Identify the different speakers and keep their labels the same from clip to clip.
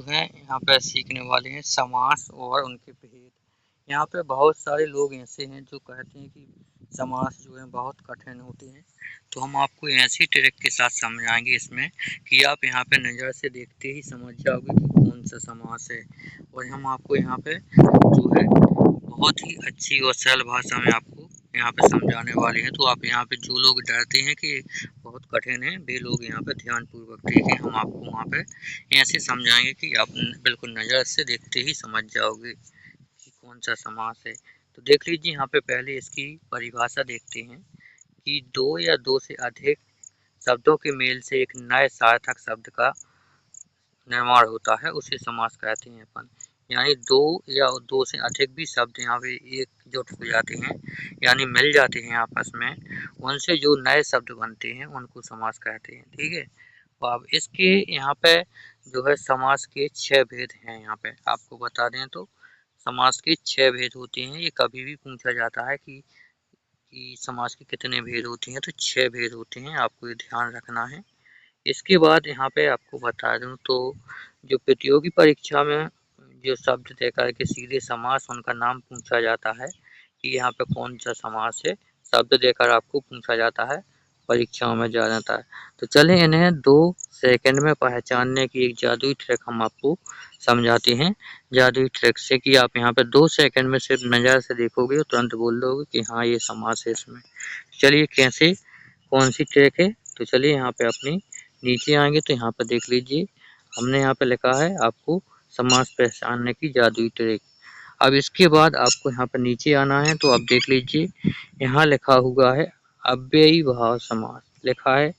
Speaker 1: हैं यहाँ पे सीखने वाले हैं समास और उनके भेद। यहाँ पे बहुत सारे लोग ऐसे हैं जो कहते हैं कि समास जो है बहुत कठिन होते हैं, तो हम आपको ऐसी ट्रिक के साथ समझाएंगे इसमें कि आप यहाँ पे नज़र से देखते ही समझ जाओगे कि कौन सा समास है। और हम आपको यहाँ पे जो है बहुत ही अच्छी और सरल भाषा में आपको यहाँ पे समझाने वाले हैं। तो आप यहाँ पे जो लोग डरते हैं कि बहुत कठिन है, वे लोग यहाँ पे ध्यान पूर्वक देखें। हम आपको वहाँ पे ऐसे समझाएंगे कि आप बिल्कुल नज़र से देखते ही समझ जाओगे कि कौन सा समास है। तो देख लीजिए यहाँ पे पहले इसकी परिभाषा देखते हैं कि दो या दो से अधिक शब्दों के मेल से एक नए सार्थक शब्द का निर्माण होता है, उसे समास कहते हैं अपन। यानी दो या दो से अधिक भी शब्द यहाँ पे एकजुट हो जाते हैं, यानी मिल जाते हैं आपस में, उनसे जो नए शब्द बनते हैं उनको समास कहते हैं। ठीक है। तो अब इसके यहाँ पे जो है समास के 6 भेद हैं। यहाँ पे आपको बता दें तो समास के 6 भेद होते हैं। ये कभी भी पूछा जाता है कि समास के कितने भेद होते हैं, तो 6 भेद होते हैं, आपको ये ध्यान रखना है। इसके बाद यहाँ पे आपको बता दूं तो जो प्रतियोगी परीक्षा में जो शब्द तय करके सीधे समास उनका नाम पूछा जाता है कि यहाँ पे कौन सा समास है, शब्द देकर आपको पूछा जाता है, परीक्षाओं में जा जाता है। तो चले इन्हें 2 सेकंड में पहचानने की एक जादुई ट्रिक हम आपको समझाते हैं। जादुई ट्रिक से कि आप यहाँ पे 2 सेकंड में सिर्फ नज़र से देखोगे और तुरंत बोल दोगे कि हाँ ये समास है इसमें। चलिए कैसे, कौन सी ट्रिक है, तो चलिए यहाँ पे अपनी नीचे आएंगे तो यहाँ पर देख लीजिए हमने यहाँ पे लिखा है आपको समास पहचानने की जादुई ट्रिक। अब इसके बाद आपको यहाँ पर नीचे आना है, तो आप देख लीजिए यहाँ लिखा हुआ है अव्ययी भाव समास लिखा है।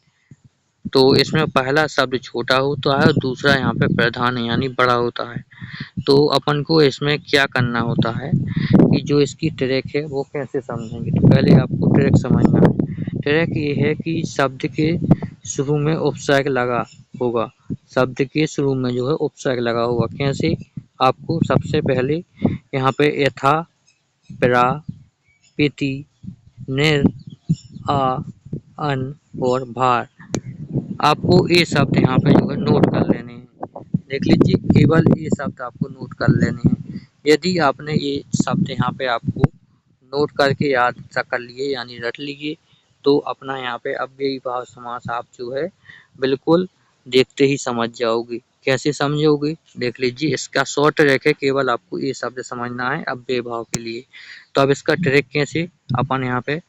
Speaker 1: तो इसमें पहला शब्द छोटा होता है और दूसरा यहाँ पे प्रधान यानी बड़ा होता है। तो अपन को इसमें क्या करना होता है कि जो इसकी ट्रिक है वो कैसे समझेंगे। तो पहले आपको ट्रिक समझना है। ट्रिक ये है कि शब्द के शुरू में उपसर्ग लगा होगा, शब्द के शुरू में जो है उपसर्ग लगा होगा। कैसे, आपको सबसे पहले यहाँ पे यथा, प्रा, पिति, निर, आ, अन और भार, आपको ये शब्द यहाँ पे जो है नोट कर लेने हैं। देख लीजिए केवल ये शब्द आपको नोट कर लेने हैं। यदि आपने ये शब्द यहाँ पे आपको नोट करके याद कर लिए यानी रट लिए, तो अपना यहाँ पे अव्ययी भाव समास आप जो है बिल्कुल देखते ही समझ जाओगे। कैसे समझोगे, देख लीजिए इसका शॉर्ट ट्रिक है, केवल आपको ये शब्द समझना है अव्ययी भाव के लिए। तो अब इसका ट्रिक कैसे, अपन यहाँ पे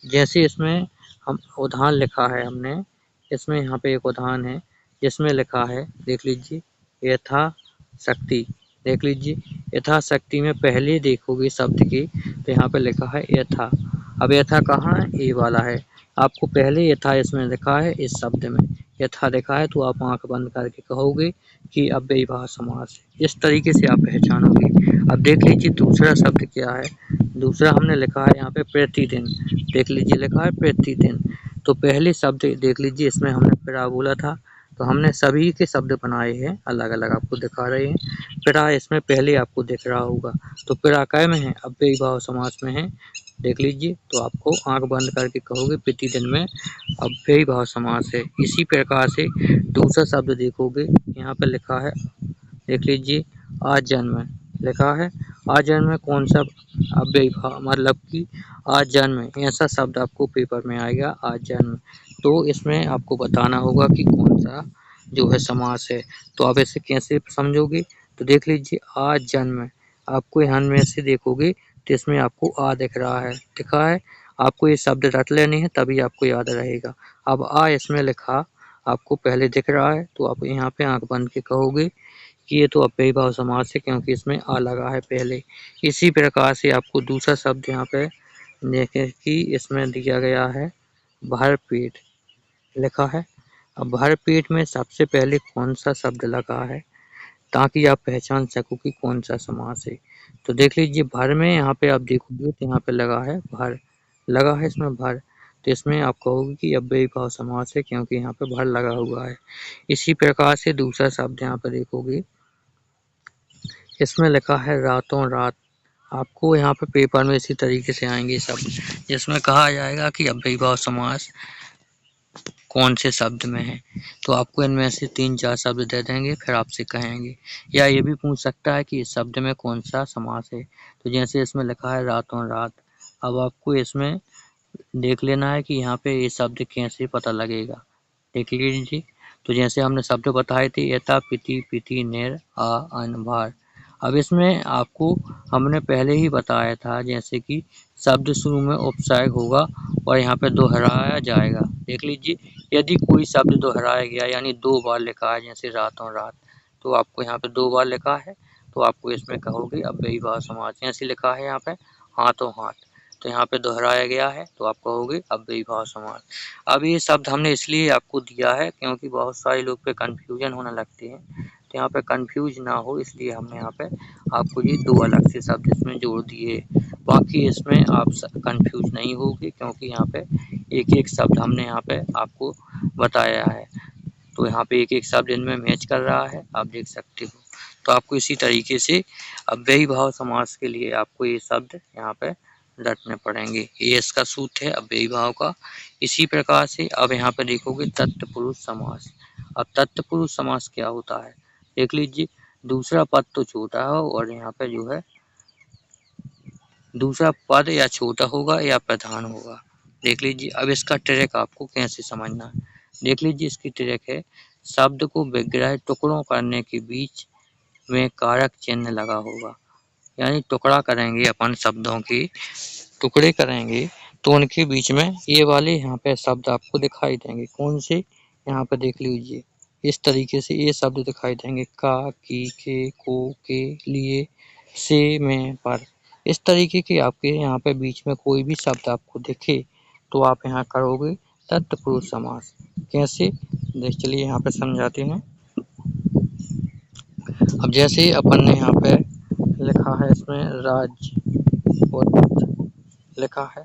Speaker 1: जैसे इसमें हम उदाहरण लिखा है हमने, इसमें यहाँ पे एक उदाहरण है जिसमें लिखा है, देख लीजिए यथा शक्ति। देख लीजिए यथाशक्ति में पहले देखोगे शब्द के तो यहाँ पे लिखा है यथा। अब यथा कहाँ है, ये वाला है, आपको पहले यथा इसमें लिखा है, इस शब्द में यथा लिखा है, तो आप आंख बंद करके कहोगे कि अव्ययी भाव समास है। इस तरीके से आप पहचानोगे। अब देख लीजिए दूसरा शब्द क्या है, दूसरा हमने लिखा है यहाँ पे प्रतिदिन। देख लीजिए लिखा है प्रतिदिन। तो पहले शब्द देख लीजिए इसमें हमने प्रा बोला था, तो हमने सभी के शब्द बनाए हैं अलग अलग, आपको दिखा रहे हैं। प्रा इसमें पहले आपको दिख रहा होगा, तो प्रा कै में है, अव्ययी भाव समास में है। देख लीजिए, तो आपको आंख बंद करके कहोगे प्रतिदिन में अव्ययी भाव समास है। इसी प्रकार से दूसरा शब्द देखोगे यहाँ पे लिखा है, देख लीजिए आज जन्म लिखा है। आज जन्म में कौन सा अव्ययी भाव, मतलब कि आज जन्म ऐसा शब्द आपको पेपर में आएगा, आज जन्म। तो इसमें आपको बताना होगा कि कौन सा जो है समास है। तो आप इसे कैसे समझोगे, तो देख लीजिए आज जन्म, आपको यहाँ में से देखोगे तो इसमें आपको आ दिख रहा है, दिखा है। आपको ये शब्द रट लेने हैं तभी आपको याद रहेगा। अब आ इसमें लिखा आपको पहले दिख रहा है, तो आप यहाँ पे आंख बंद के कहोगे कि ये तो अव्ययी भाव समास है क्योंकि इसमें आ लगा है पहले। इसी प्रकार से आपको दूसरा शब्द यहाँ पे देखें कि इसमें दिया गया है भरपेट लिखा है। अब भरपेट में सबसे पहले कौन सा शब्द लगा है ताकि आप पहचान सको कि कौन सा समास है। तो देख लीजिए भर में यहाँ पे आप देखोगे तो यहाँ पे लगा है भर, लगा है इसमें भर, तो इसमें आप कहोगे कि अव्ययी भाव समास है क्योंकि यहाँ पे भर लगा हुआ है। इसी प्रकार से दूसरा शब्द यहाँ पे देखोगे, इसमें लिखा है रातों रात। आपको यहाँ पे पेपर में इसी तरीके से आएंगे शब्द जिसमें कहा जाएगा कि अव्ययी भाव समास कौन से शब्द में है। तो आपको इनमें से 3-4 शब्द दे देंगे, फिर आपसे कहेंगे। या ये भी पूछ सकता है कि इस शब्द में कौन सा समास है। तो जैसे इसमें लिखा है रातों रात, अब आपको इसमें देख लेना है कि यहाँ पे ये शब्द कैसे पता लगेगा। देख लीजिए। तो जैसे हमने शब्द बताए थे यथा, पिति, पिति, नेर, आ, अन, भार। अब इसमें आपको हमने पहले ही बताया था जैसे कि शब्द शुरू में उपसर्ग होगा और यहाँ पे दोहराया जाएगा। देख लीजिए, यदि कोई शब्द दोहराया गया यानी 2 बार लिखा है, जैसे रातों रात, तो आपको यहाँ पे 2 बार लिखा है, तो आपको इसमें कहोगे अव्ययीभाव समास। जैसे लिखा है यहाँ पे हाथों हाथ, तो यहाँ पे दोहराया गया है, तो आप कहोगे अव्ययीभाव समास। अब ये शब्द हमने इसलिए आपको दिया है क्योंकि बहुत सारे लोग पे कन्फ्यूजन होने लगते हैं, तो यहाँ पे कन्फ्यूज ना हो इसलिए हमने यहाँ पे आपको ये 2 अलग से शब्द इसमें जोड़ दिए। बाकी इसमें आप कन्फ्यूज नहीं होगे क्योंकि यहाँ पे एक एक शब्द हमने यहाँ पे आपको बताया है। तो यहाँ पे एक एक शब्द इनमें मैच कर रहा है, आप देख सकते हो। तो आपको इसी तरीके से अव्ययीभाव समास के लिए आपको ये शब्द यहाँ पे रटने पड़ेंगे। ये इसका सूत्र है अव्ययीभाव का। इसी प्रकार से अब यहाँ पे देखोगे तत्पुरुष समास। अब तत्पुरुष समास क्या होता है देख लीजिए। दूसरा पद तो छोटा हो और यहाँ पे जो है दूसरा पद या छोटा होगा या प्रधान होगा। देख लीजिए। अब इसका ट्रिक आपको कैसे समझना है देख लीजिए। इसकी ट्रिक है शब्द को विग्रह टुकड़ों करने के बीच में कारक चिन्ह लगा होगा। यानी टुकड़ा करेंगे अपन, शब्दों के टुकड़े करेंगे तो उनके बीच में ये वाले यहाँ पे शब्द आपको दिखाई देंगे। कौन से, यहाँ पे देख लीजिए। इस तरीके से ये शब्द दिखाई देंगे का, की, के, को, के, लिए, से, में, पर। इस तरीके के आपके यहाँ पे बीच में कोई भी शब्द आपको दिखे तो आप यहाँ करोगे तत्पुरुष समास। कैसे देख चलिए यहाँ पे समझाते हैं। अब जैसे अपन ने यहाँ पे लिखा है इसमें राजपुत लिखा है,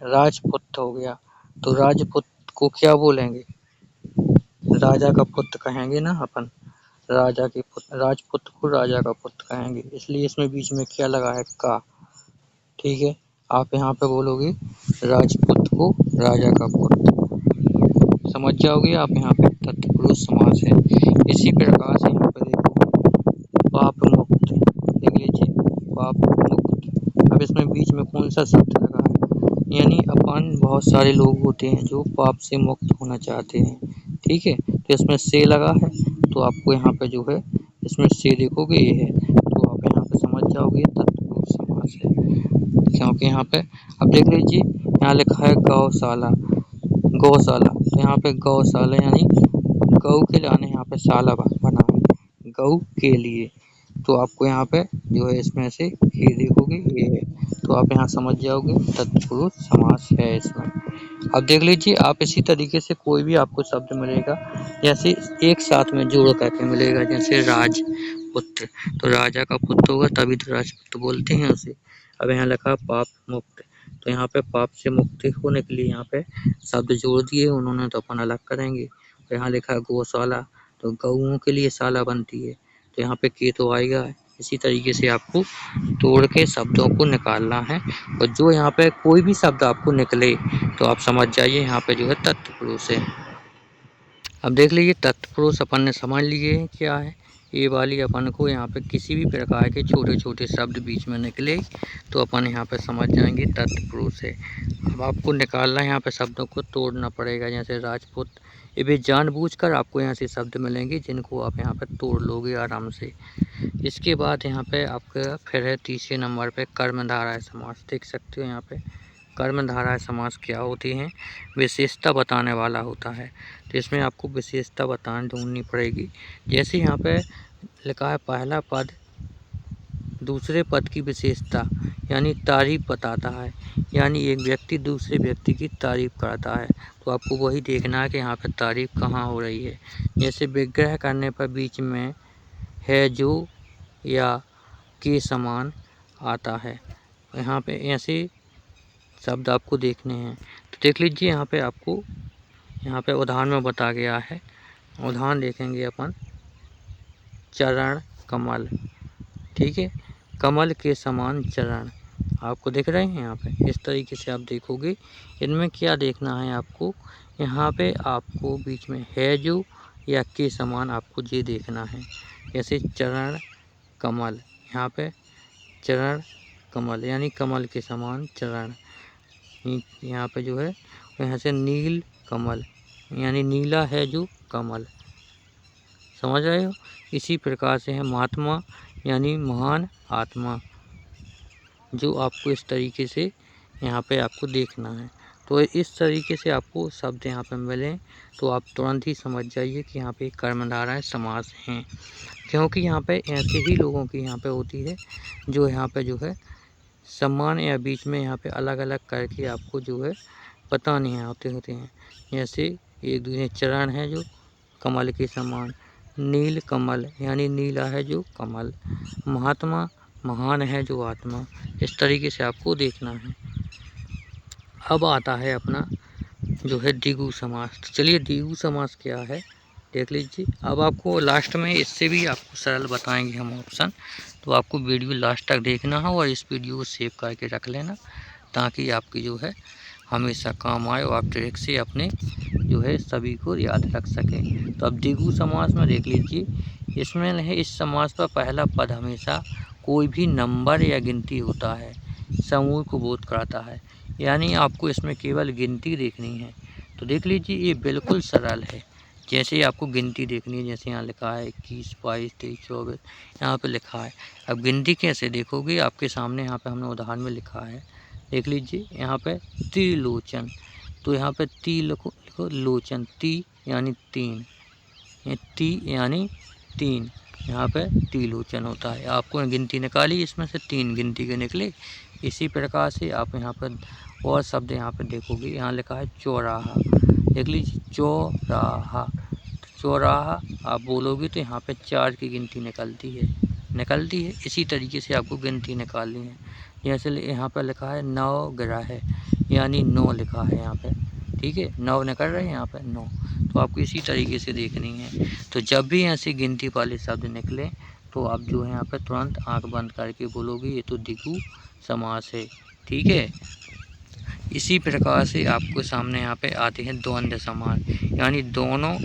Speaker 1: राजपुत्र हो गया। तो राजपुत्र को क्या बोलेंगे, राजा का पुत्र कहेंगे ना अपन। राजा के पुत्र, राजपुत्र को राजा का पुत्र कहेंगे, इसलिए इसमें बीच में क्या लगा है का। ठीक है, आप यहाँ पे बोलोगे राजपुत्र को राजा का पुत्र, समझ जाओगे आप। यहाँ पे तत्पुरुष समास है। इसी प्रकार से यहाँ पे देखो पाप मुक्त, देख लीजिए पाप मुक्त। अब इसमें बीच में कौन सा शब्द लगा है, यानी अपन बहुत सारे लोग होते हैं जो पाप से मुक्त होना चाहते हैं। ठीक है, तो इसमें से लगा है, तो आपको यहाँ पे जो है इसमें से देखोगे ये है, तो आप यहाँ पे समझ जाओगे तत्पुरुष समास है। क्योंकि यहाँ पे अब देख लीजिए यहाँ लिखा है गौशाला, गौशाला, तो यहाँ पे गौशाला यानी गौ के लाने यहाँ पे शाला बना है गौ के लिए। तो आपको यहाँ पे जो है इसमें से ये देखोगे ये है, तो आप यहाँ समझ जाओगे तत्पुरुष समास है इसमें। अब देख लीजिए आप इसी तरीके से कोई भी आपको शब्द मिलेगा जैसे एक साथ में जोड़ करके मिलेगा, जैसे राजपुत्र, तो राजा का पुत्र होगा तभी तो राजपुत्र बोलते हैं उसे। अब यहाँ लिखा पाप मुक्त, तो यहाँ पे पाप से मुक्ति होने के लिए यहाँ पे शब्द जोड़ दिए उन्होंने, तो अपन अलग करेंगे। तो यहाँ लिखा है गौशाला, तो गऊओं के लिए शाला बनती है, तो यहाँ पे के तो आएगा। इसी तरीके से आपको तोड़ के शब्दों को निकालना है, और जो यहाँ पे कोई भी शब्द आपको निकले तो आप समझ जाइए यहाँ पे जो है तत्पुरुष है। अब देख लीजिए तत्पुरुष अपन ने समझ लिए क्या है। ये वाली अपन को यहाँ पे किसी भी प्रकार के छोटे छोटे शब्द बीच में निकले तो अपन यहाँ पे समझ जाएंगे तत्पुरुष है। अब आपको निकालना है, यहाँ पे शब्दों को तोड़ना पड़ेगा। जैसे राजपूत, ये भी जानबूझकर आपको यहाँ से शब्द मिलेंगे जिनको आप यहाँ पे तोड़ लोगे आराम से। इसके बाद यहाँ पे आपका फिर है तीसरे नंबर पे कर्मधारय समास। देख सकते हो यहाँ पे कर्मधारय समास क्या होती हैं, विशेषता बताने वाला होता है। तो इसमें आपको विशेषता ढूंढनी पड़ेगी। जैसे यहाँ पे लिखा है पहला पद दूसरे पद की विशेषता यानी तारीफ बताता है, यानी एक व्यक्ति दूसरे व्यक्ति की तारीफ करता है, तो आपको वही देखना है कि यहाँ पे तारीफ कहाँ हो रही है। जैसे विग्रह करने पर बीच में है जो या के समान आता है, यहाँ पे ऐसे शब्द आपको देखने हैं। तो देख लीजिए यहाँ पे आपको यहाँ पे उदाहरण में बता गया है। उदाहरण देखेंगे अपन, चरण कमल, ठीक है, कमल के समान चरण आपको दिख रहे हैं यहाँ पे। इस तरीके से आप देखोगे। इनमें क्या देखना है आपको, यहाँ पे आपको बीच में है जो या के समान आपको ये देखना है। जैसे चरण कमल, यहाँ पे चरण कमल यानी कमल के समान चरण। यहाँ पे जो है यहाँ से नील कमल यानी नीला है जो कमल, समझ रहे हो। इसी प्रकार से है महात्मा यानी महान आत्मा, जो आपको इस तरीके से यहाँ पे आपको देखना है। तो इस तरीके से आपको शब्द यहाँ पे मिलें तो आप तुरंत ही समझ जाइए कि यहाँ पे कर्मधारय समास हैं, क्योंकि यहाँ पे ऐसे ही लोगों की यहाँ पे होती है जो यहाँ पे जो है सम्मान या बीच में यहाँ पे अलग अलग करके आपको जो है पता नहीं होते हैं। जैसे एक दूसरे चरण है जो कमल के समान, नील कमल यानी नीला है जो कमल, महात्मा महान है जो आत्मा। इस तरीके से आपको देखना है। अब आता है अपना जो है द्विगु समास। तो चलिए द्विगु समास क्या है देख लीजिए। अब आपको लास्ट में इससे भी आपको सरल बताएंगे हम ऑप्शन, तो आपको वीडियो लास्ट तक देखना है और इस वीडियो को सेव करके रख लेना ताकि आपकी जो है हमेशा काम आए और आप ट्रिक से अपने जो है सभी को याद रख सकें। तो अब द्विगु समास में देख लीजिए, इसमें है इस समास पर पहला पद हमेशा कोई भी नंबर या गिनती होता है, समूह को बोध कराता है, यानी आपको इसमें केवल गिनती देखनी है। तो देख लीजिए ये बिल्कुल सरल है। जैसे आपको गिनती देखनी है, जैसे यहाँ लिखा है 21, 22, 23, 24 यहाँ पे लिखा है। अब गिनती कैसे देखोगे, आपके सामने यहाँ पे हमने उदाहरण में लिखा है, देख लीजिए यहाँ पे त्रिलोचन। तो यहाँ पे ती लिखो लोचन, ती यानी 3, ती यानी 3, यहाँ पे त्रिलोचन होता है। आपको गिनती निकाली, इसमें से 3 गिनती के निकले। इसी प्रकार से आप यहाँ पर और शब्द यहाँ पे देखोगे, यहाँ लिखा है चौराहा, देख लीजिए चौराहा। चौराहा आप बोलोगे तो यहाँ पे 4 की गिनती निकलती है। इसी तरीके से आपको गिनती निकालनी है। जैसे यहाँ पर लिखा है 9 ग्रह है यानी 9 लिखा है यहाँ पे, ठीक है, 9 निकल रहे हैं यहाँ पे 9। तो आपको इसी तरीके से देखनी है। तो जब भी ऐसी गिनती वाले शब्द निकले तो आप जो है यहाँ पे तुरंत आंख बंद करके बोलोगे ये तो द्विगु समास है, ठीक है। इसी प्रकार से आपको सामने यहाँ पे आते हैं द्वंद्व समास, यानी दोनों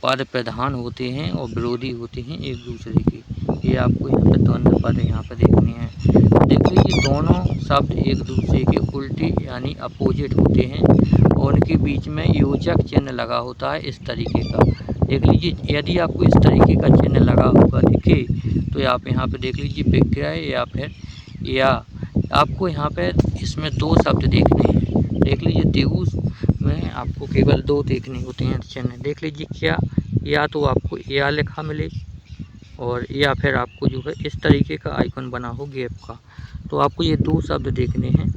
Speaker 1: पद प्रधान होते हैं और विरोधी होते हैं एक दूसरे के। ये आपको यहाँ पे द्वंद्व पद यहाँ पे देखने हैं। देख लीजिए दोनों शब्द एक दूसरे के उल्टे यानी अपोजिट होते हैं और उनके बीच में योजक चिन्ह लगा होता है इस तरीके का। देख लीजिए यदि आपको इस तरीके का चिन्ह लगा होगा दिखे तो आप यहाँ पे देख लीजिए विक्रय या फिर या आपको यहाँ पे इसमें 2 शब्द देखने हैं। देख लीजिए द्विगु में आपको केवल 2 देखने होते हैं चिन्ह। देख लीजिए क्या, या तो आपको या लिखा मिले और या फिर आपको जो है इस तरीके का आइकन बना हो गैप का। तो आपको ये 2 शब्द देखने हैं।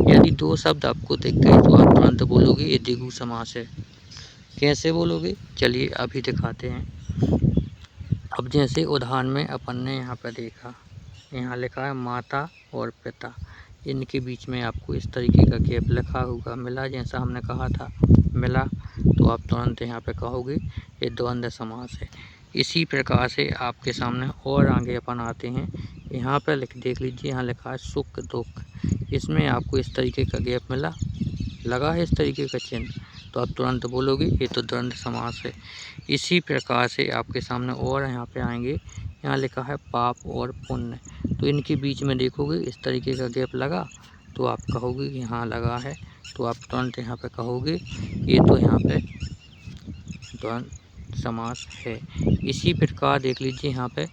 Speaker 1: यदि 2 शब्द आपको दिख गए तो आप तुरंत बोलोगे ये द्विगु समास है। कैसे बोलोगे चलिए अभी दिखाते हैं। अब जैसे उदाहरण में अपन ने यहाँ पर देखा, यहाँ लिखा है माता और पिता, इनके बीच में आपको इस तरीके का गैप लिखा होगा, मिला जैसा हमने कहा था मिला, तो आप तुरंत यहाँ पे कहोगे ये द्वंद्व समास है। इसी प्रकार से आपके सामने और आगे अपन आते हैं। यहाँ पर देख लीजिए यहाँ लिखा है सुख दुख, इसमें आपको इस तरीके का गैप मिला, लगा है इस तरीके का चिन्ह, तो आप तुरंत बोलोगे ये तो द्वंद्व समास है। इसी प्रकार से आपके सामने और यहाँ पे आएंगे, यहाँ लिखा है पाप और पुण्य, तो इनके बीच में देखोगे इस तरीके का गैप लगा तो आप कहोगे यहाँ लगा है, तो आप तुरंत यहाँ पे कहोगे ये तो यहाँ पे द्वंद्व समास है। इसी प्रकार देख लीजिए यहाँ पे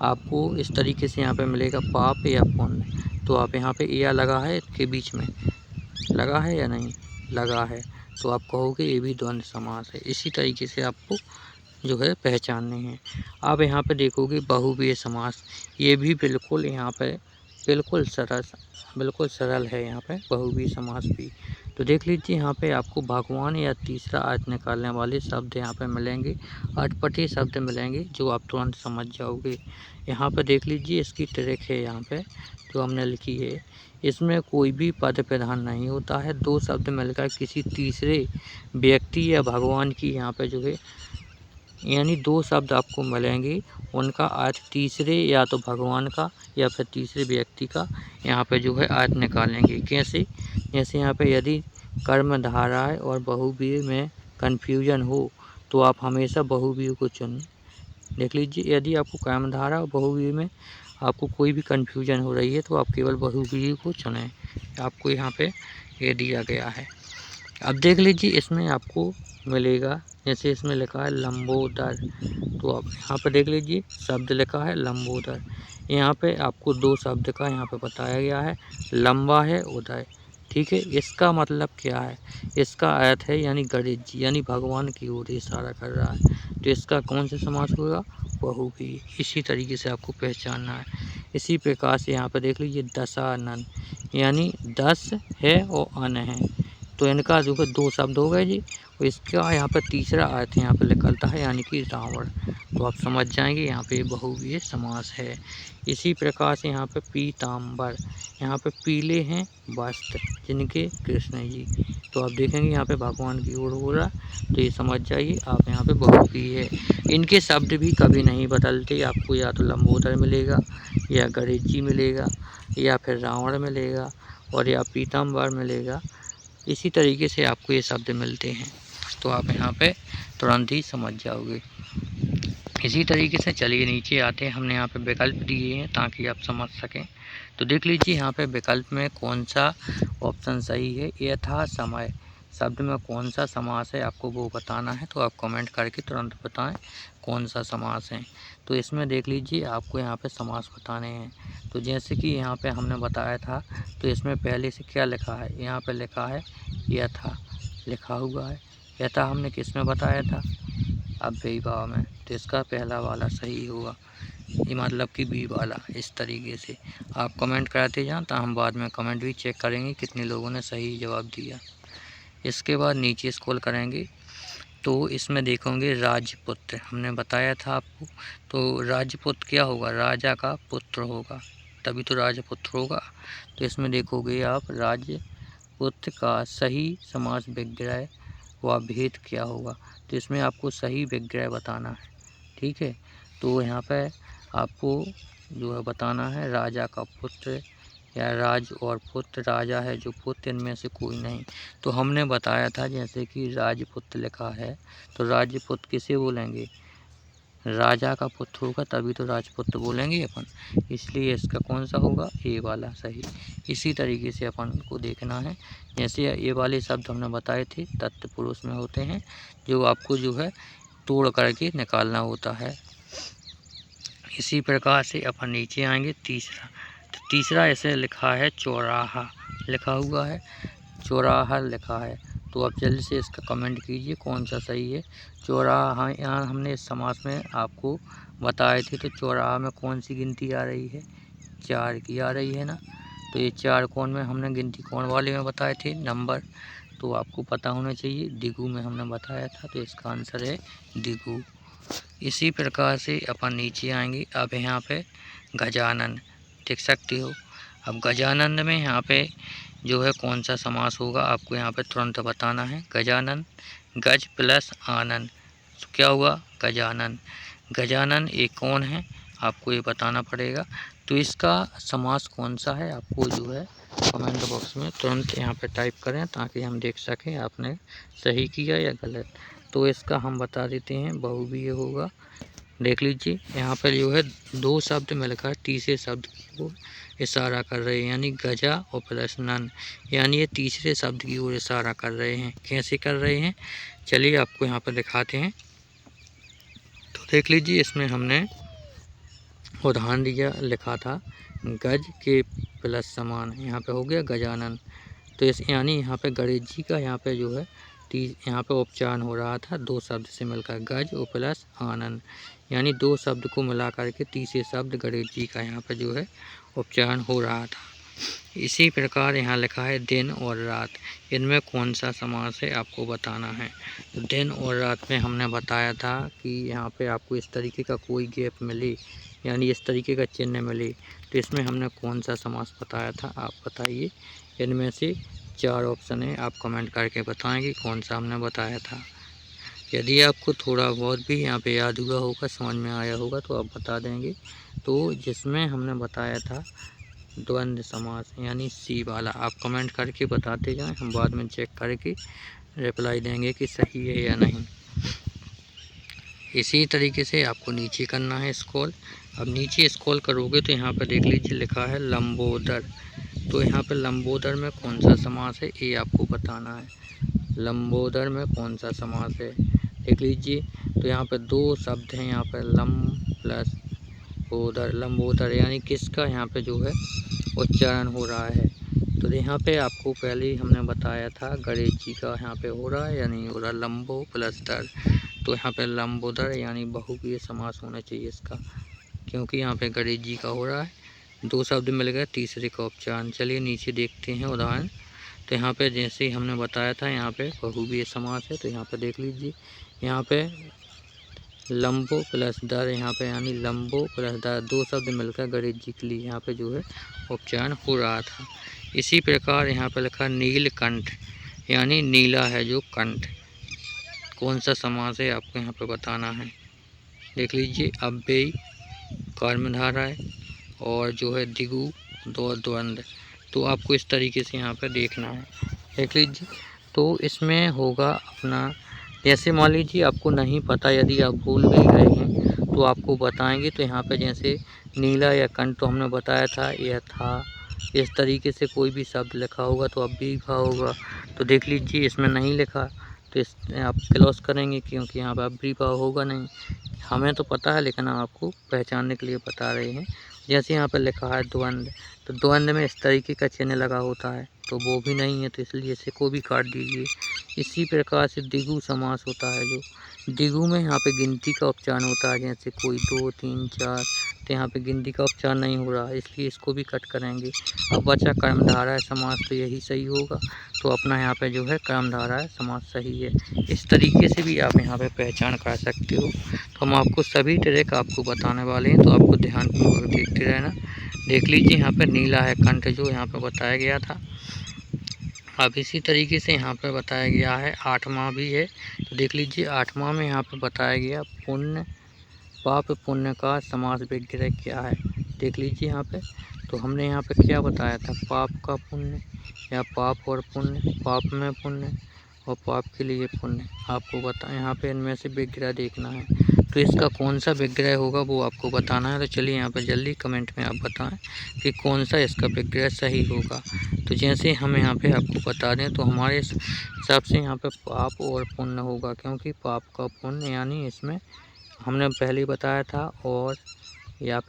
Speaker 1: आपको इस तरीके से यहाँ पे मिलेगा पाप या पुण्य, तो आप यहाँ पे या लगा है इसके बीच में, लगा है या नहीं लगा है, तो आप कहोगे ये भी द्वंद्व समास है। इसी तरीके से आपको जो है पहचानने हैं। आप यहाँ पे देखोगे बहुव्रीहि समास, ये भी बिल्कुल यहाँ पे बिल्कुल सरल है यहाँ पे बहुव्रीहि समास भी। तो देख लीजिए यहाँ पे आपको भगवान या तीसरा अर्थ निकालने वाले शब्द यहाँ पे मिलेंगे, अटपटे शब्द मिलेंगे जो आप तुरंत समझ जाओगे। यहाँ पे देख लीजिए इसकी ट्रिक है, यहाँ पे जो हमने लिखी है इसमें कोई भी पद प्रधान नहीं होता है, 2 शब्द मिलकर किसी तीसरे व्यक्ति या भगवान की यहाँ पे जो है यानी 2 शब्द आपको मिलेंगे, उनका अर्थ तीसरे या तो भगवान का या फिर तीसरे व्यक्ति का यहाँ पे जो है अर्थ निकालेंगे। कैसे, जैसे यहाँ पे यदि कर्मधारय और बहुव्रीहि में कन्फ्यूजन हो तो आप हमेशा बहुव्रीहि को चुनें। देख लीजिए, यदि आपको कामधारा और बहुव्रीहि में आपको कोई भी कन्फ्यूजन हो रही है तो आप केवल बहुव्रीहि को चुनें। आपको यहाँ पे ये दिया गया है। अब देख लीजिए, इसमें आपको मिलेगा, जैसे इसमें लिखा है लंबोदर, तो आप यहाँ पर देख लीजिए शब्द लिखा है लंबोदर। यहाँ पे आपको 2 शब्द का यहाँ पे बताया गया है, लंबा है उदय। ठीक है, इसका मतलब क्या है? इसका अर्थ है यानी गणेश जी, यानी भगवान की ओर इशारा कर रहा है। तो इसका कौन सा समास होगा? बहुव्रीहि। इसी तरीके से आपको पहचानना है। इसी प्रकार से यहाँ पर देख लीजिए दशानन, यानी 10 है और अन है, तो इनका जो है 2 शब्द हो गए जी। और इसका यहाँ पर तीसरा अर्थ यहाँ पर निकलता है यानी कि रावण। तो आप समझ जाएंगे यहाँ पे बहुव्रीहि समास है। इसी प्रकार से यहाँ पे पीताम्बर, यहाँ पे पीले हैं वस्त्र जिनके कृष्ण जी, तो आप देखेंगे यहाँ पे भगवान की ओर हो रहा, तो ये समझ जाइए आप यहाँ पे बहुव्रीहि है। इनके शब्द भी कभी नहीं बदलते, आपको या तो लंबोदर मिलेगा या गणेश जी मिलेगा या फिर रावण मिलेगा और या पीताम्बर मिलेगा। इसी तरीके से आपको ये शब्द मिलते हैं, तो आप यहाँ पे तुरंत ही समझ जाओगे। इसी तरीके से चलिए नीचे आते हैं, हमने यहाँ पे विकल्प दिए हैं ताकि आप समझ सकें। तो देख लीजिए यहाँ पे विकल्प में कौन सा ऑप्शन सही है। यथा समय शब्द में कौन सा समास है आपको वो बताना है, तो आप कमेंट करके तुरंत बताएं कौन सा समास है। तो इसमें देख लीजिए आपको यहाँ पे समास बताने हैं। तो जैसे कि यहाँ पे हमने बताया था, तो इसमें पहले से क्या लिखा है, यहाँ पे लिखा है यथा लिखा हुआ है। यथा हमने किस में बताया था? अव्ययीभाव में, तो इसका पहला वाला सही होगा, ये मतलब कि बी वाला। इस तरीके से आप कमेंट कराते जाएं, तो हम बाद में कमेंट भी चेक करेंगे कितने लोगों ने सही जवाब दिया। इसके बाद नीचे स्क्रॉल करेंगे तो इसमें देखोगे राजपुत्र, हमने बताया था आपको। तो राजपुत्र क्या होगा? राजा का पुत्र होगा, तभी तो राजपुत्र होगा। तो इसमें देखोगे आप राजपुत्र का सही समास विग्रह व भेद क्या होगा, तो इसमें आपको सही विग्रह बताना है। ठीक है, तो यहाँ पे आपको जो है बताना है राजा का पुत्र या राज और पुत्र, राजा है जो पुत्र, इनमें से कोई नहीं। तो हमने बताया था जैसे कि राजपुत्र लिखा है, तो राजपुत्र किसे बोलेंगे? राजा का पुत्र होगा, तभी तो राजपुत्र बोलेंगे अपन, इसलिए इसका कौन सा होगा? ए वाला सही। इसी तरीके से अपन को देखना है, जैसे ये वाले शब्द हमने बताए थे तत्पुरुष में होते हैं, जो आपको जो है तोड़ करके निकालना होता है। इसी प्रकार से अपन नीचे आएंगे तीसरा, तो तीसरा ऐसे लिखा है चौराहा लिखा हुआ है, चौराहा लिखा है। तो आप जल्दी से इसका कमेंट कीजिए कौन सा सही है। चौराहा, यहाँ हमने इस समास में आपको बताए थे, तो चौराहा में कौन सी गिनती आ रही है? 4 की आ रही है ना। तो ये 4 कौन में हमने गिनती कौन वाले में बताए थे? नंबर, तो आपको पता होना चाहिए। दिगु में हमने बताया था, तो इसका आंसर है दिगु। इसी प्रकार से अपन नीचे आएंगे। अब यहाँ पे गजानन देख सकते हो। अब गजानन में यहाँ पे जो है कौन सा समास होगा आपको यहाँ पे तुरंत बताना है। गजानन, गज प्लस आनन, तो क्या हुआ? गजानन। गजानन एक कौन है आपको ये बताना पड़ेगा। तो इसका समास कौन सा है आपको जो है कमेंट बॉक्स में तुरंत यहाँ पे टाइप करें, ताकि हम देख सकें आपने सही किया या गलत। तो इसका हम बता देते हैं, बहुव्रीहि होगा। देख लीजिए यहाँ पर जो है 2 शब्द मिलकर तीसरे शब्द को इशारा कर रहे हैं, यानी गजा और प्लस नन, यानी ये तीसरे शब्द की ओर इशारा कर रहे हैं। कैसे कर रहे हैं चलिए आपको यहाँ पर दिखाते हैं। तो देख लीजिए इसमें हमने उदाहरण दिया लिखा था गज के प्लस समान, यहाँ पे हो गया गजानन। तो इस यानी यहाँ पे गणेश जी का यहाँ पे जो है यहाँ पे उपचारण हो रहा था 2 शब्द से मिलकर, गज और प्लस आनंद, यानी 2 शब्द को मिला करके तीसरे शब्द गणेश जी का यहाँ पे जो है उपचारण हो रहा था। इसी प्रकार यहाँ लिखा है दिन और रात, इनमें कौन सा समास है आपको बताना है। तो दिन और रात में हमने बताया था कि यहाँ पे आपको इस तरीके का कोई गैप मिले, यानी इस तरीके का चिन्ह मिले, तो इसमें हमने कौन सा समास बताया था आप बताइए। इनमें से 4 ऑप्शन है, आप कमेंट करके बताएंगे कौन सा हमने बताया था। यदि आपको थोड़ा बहुत भी यहाँ पे याद हुआ होगा, समझ में आया होगा, तो आप बता देंगे। तो जिसमें हमने बताया था द्वंद्व समास, यानी सी वाला, आप कमेंट करके बताते जाएं, हम बाद में चेक करके रिप्लाई देंगे कि सही है या नहीं। इसी तरीके से आपको नीचे करना है स्क्रॉल। अब नीचे स्क्रॉल करोगे तो यहाँ पर देख लीजिए लिखा है लंबोदर। तो यहाँ पर लंबोदर में कौन सा समास है ये आपको बताना है। लंबोदर में कौन सा समास है देख लीजिए। तो यहाँ पर दो शब्द हैं, यहाँ पर लम प्लस बोदर, लंबोदर यानी किसका यहाँ पे जो है उच्चारण हो रहा है। तो यहाँ पे आपको पहले ही हमने बताया था गणेश जी का यहाँ पे हो रहा है या नहीं हो रहा, लंबो प्लस दर। तो यहाँ पे लंबोदर यानी बहुव्रीहि समास होना चाहिए इसका, क्योंकि यहाँ पे गणेश जी का हो रहा है। दो शब्द मिल गए, तीसरे का उच्चारण। चलिए नीचे देखते हैं उदाहरण। तो यहाँ पे जैसे ही हमने बताया था यहाँ पे बहुव्रीहि समास है। तो यहाँ पे देख लीजिए, यहाँ पे लंबो प्लस दर, यहाँ पे यानी लंबो प्लस दर दो शब्द मिलकर गणेश जी के लिए यहाँ पे जो है उच्चारण हो रहा था। इसी प्रकार यहाँ पे लिखा नीलकंठ यानी नीला है जो कंठ, कौन सा समास है आपको यहाँ पे बताना है। देख लीजिए अव्ययी कर्मधारा है और जो है दिगु दो द्वंद्व। तो आपको इस तरीके से यहाँ पे देखना है। देख लीजिए तो इसमें होगा अपना, जैसे मान लीजिए आपको नहीं पता, यदि आप भूल भी गए हैं तो आपको बताएंगे। तो यहाँ पे जैसे नीला या कंठ तो हमने बताया था यह था, इस तरीके से कोई भी शब्द लिखा होगा तो अब भी लिखा होगा। तो देख लीजिए इसमें नहीं लिखा तो इस आप क्लोज करेंगे, क्योंकि यहाँ पर अब भी भाव होगा नहीं। हमें तो पता है लेकिन हम आपको पहचानने के लिए बता रहे हैं। जैसे यहाँ पर लिखा है द्वंद्व, तो द्वंद्व में इस तरीके का चिन्ह लगा होता है तो वो भी नहीं है, तो इसलिए इसे को भी काट दीजिए। इसी प्रकार से दिगु समास होता है, जो दिगु में यहाँ पे गिनती का उच्चारण होता है, जैसे कोई 2 3 4, तो यहाँ पे गिनती का उच्चारण नहीं हो रहा है इसलिए इसको भी कट करेंगे। अब बचा कर्मधारय समास, तो यही सही होगा। तो अपना यहाँ पे जो है कर्मधारय समास सही है। इस तरीके से भी आप यहाँ पे पहचान कर सकते हो। तो हम आपको सभी ट्रिक आपको बताने वाले हैं, तो आपको ध्यानपूर्वक देखते रहना। देख लीजिए यहाँ पे नीला है कंठ जो यहाँ पे बताया गया था। अब इसी तरीके से यहाँ पे बताया गया है आठवां भी है। तो देख लीजिए आठवां में यहाँ पे बताया गया पुण्य, पाप पुण्य का समास विग्रह क्या है। देख लीजिए यहाँ पे, तो हमने यहाँ पे क्या बताया था, पाप का पुण्य या पाप और पुण्य, पाप में पुण्य और पाप के लिए पुण्य आपको बताएं। यहाँ पे इनमें से विग्रह देखना है, तो इसका कौन सा विग्रह होगा वो आपको बताना है। तो चलिए यहाँ पर जल्दी कमेंट में आप बताएं कि कौन सा इसका विग्रह सही होगा। तो जैसे हम यहाँ पे आपको बता दें तो हमारे हिसाब से यहाँ पे पाप और पुण्य होगा, क्योंकि पाप का पुण्य यानी इसमें हमने पहले बताया था, और या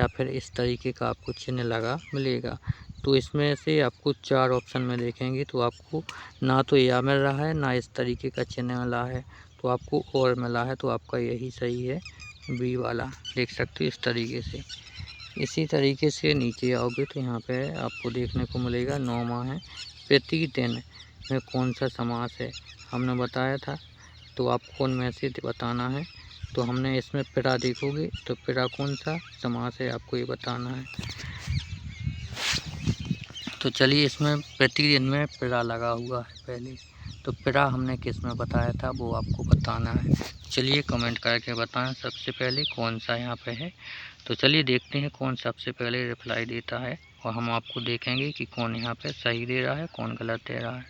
Speaker 1: फिर इस तरीके का आपको चिन्ह लगा मिलेगा। तो इसमें से आपको 4 ऑप्शन में देखेंगे तो आपको ना तो या मिल रहा है ना इस तरीके का चिन्ह मिला है, तो आपको और मिला है। तो आपका यही सही है, बी वाला। देख सकते हो इस तरीके से। इसी तरीके से नीचे आओगे तो यहाँ पे आपको देखने को मिलेगा 9वां है प्रतिदिन में कौन सा समास है, हमने बताया था। तो आपको उनमें से बताना है। तो हमने इसमें पिरा देखोगे तो पिरा कौन सा समास है आपको ये बताना है। तो चलिए इसमें प्रतिदिन में पिरा लगा हुआ है पहले, तो पिरा हमने किस में बताया था वो आपको बताना है। चलिए कमेंट करके बताएं सबसे पहले कौन सा यहाँ पे है। तो चलिए देखते हैं कौन सबसे पहले रिप्लाई देता है, और हम आपको देखेंगे कि कौन यहाँ पे सही दे रहा है कौन गलत दे रहा है।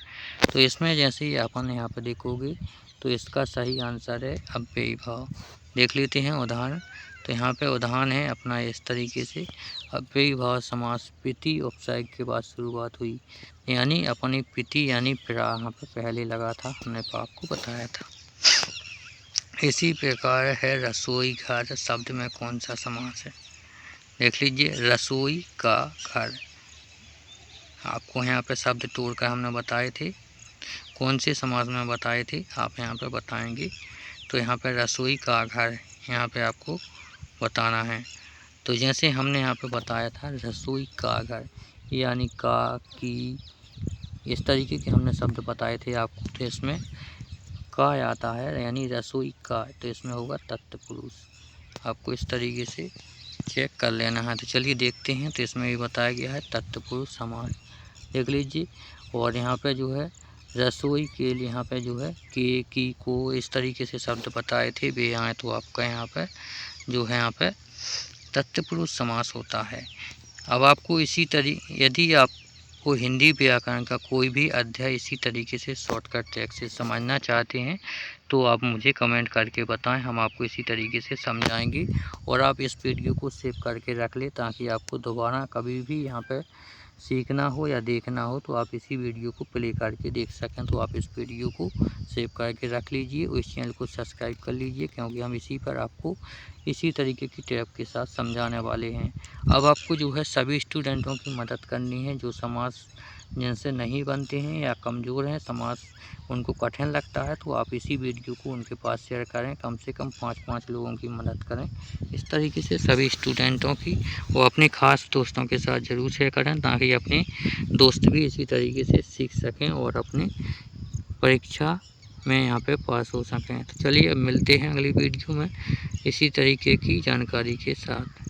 Speaker 1: तो इसमें जैसे ही अपन यहाँ पे देखोगे तो इसका सही आंसर है अव्ययी भाव। देख लेते हैं उदाहरण। तो यहाँ पे उदाहरण है अपना इस तरीके से, अव्ययी भाव समास पिति उपसर्ग के बाद शुरुआत हुई, यानी अपनी पिति यानी पिरा यहाँ पे पहले लगा था, हमने आपको बताया था। इसी प्रकार है रसोई घर शब्द में कौन सा समास है। देख लीजिए रसोई का घर, आपको यहाँ पे शब्द तोड़कर हमने बताए थे, कौन से समास में बताए थे आप यहाँ पे बताएंगे। तो यहाँ पे रसोई का घर यहाँ पे आपको बताना है। तो जैसे हमने यहाँ पे बताया था रसोई का घर यानी का की, इस तरीके के हमने शब्द बताए थे आपको। तो इसमें का आता है यानी रसोई का, तो इसमें होगा तत्पुरुष। आपको इस तरीके से चेक कर लेना है। तो चलिए देखते हैं। तो इसमें भी बताया गया है तत्पुरुष समास, देख लीजिए। और यहाँ पे जो है रसोई के लिए यहाँ पे जो है के की को इस तरीके से शब्द बताए थे वे आए, तो आपका यहाँ पे जो है यहाँ पे तत्पुरुष समास होता है। अब आपको इसी तरीके यदि आपको आपको हिंदी व्याकरण का कोई भी अध्याय इसी तरीके से शॉर्टकट ट्रिक से समझना चाहते हैं तो आप मुझे कमेंट करके बताएं, हम आपको इसी तरीके से समझाएंगे। और आप इस वीडियो को सेव करके रख लें ताकि आपको दोबारा कभी भी यहाँ पर सीखना हो या देखना हो तो आप इसी वीडियो को प्ले करके देख सकें। तो आप इस वीडियो को सेव करके रख लीजिए और इस चैनल को सब्सक्राइब कर लीजिए, क्योंकि हम इसी पर आपको इसी तरीके की टिप के साथ समझाने वाले हैं। अब आपको जो है सभी स्टूडेंटों की मदद करनी है जो समाज जिनसे नहीं बनते हैं या कमज़ोर हैं, समाज उनको कठिन लगता है, तो आप इसी वीडियो को उनके पास शेयर करें। कम से कम 5-5 लोगों की मदद करें। इस तरीके से सभी स्टूडेंटों की वो अपने ख़ास दोस्तों के साथ ज़रूर शेयर करें ताकि अपने दोस्त भी इसी तरीके से सीख सकें और अपने परीक्षा में यहाँ पे पास हो सकें। तो चलिए अब मिलते हैं अगली वीडियो में इसी तरीके की जानकारी के साथ।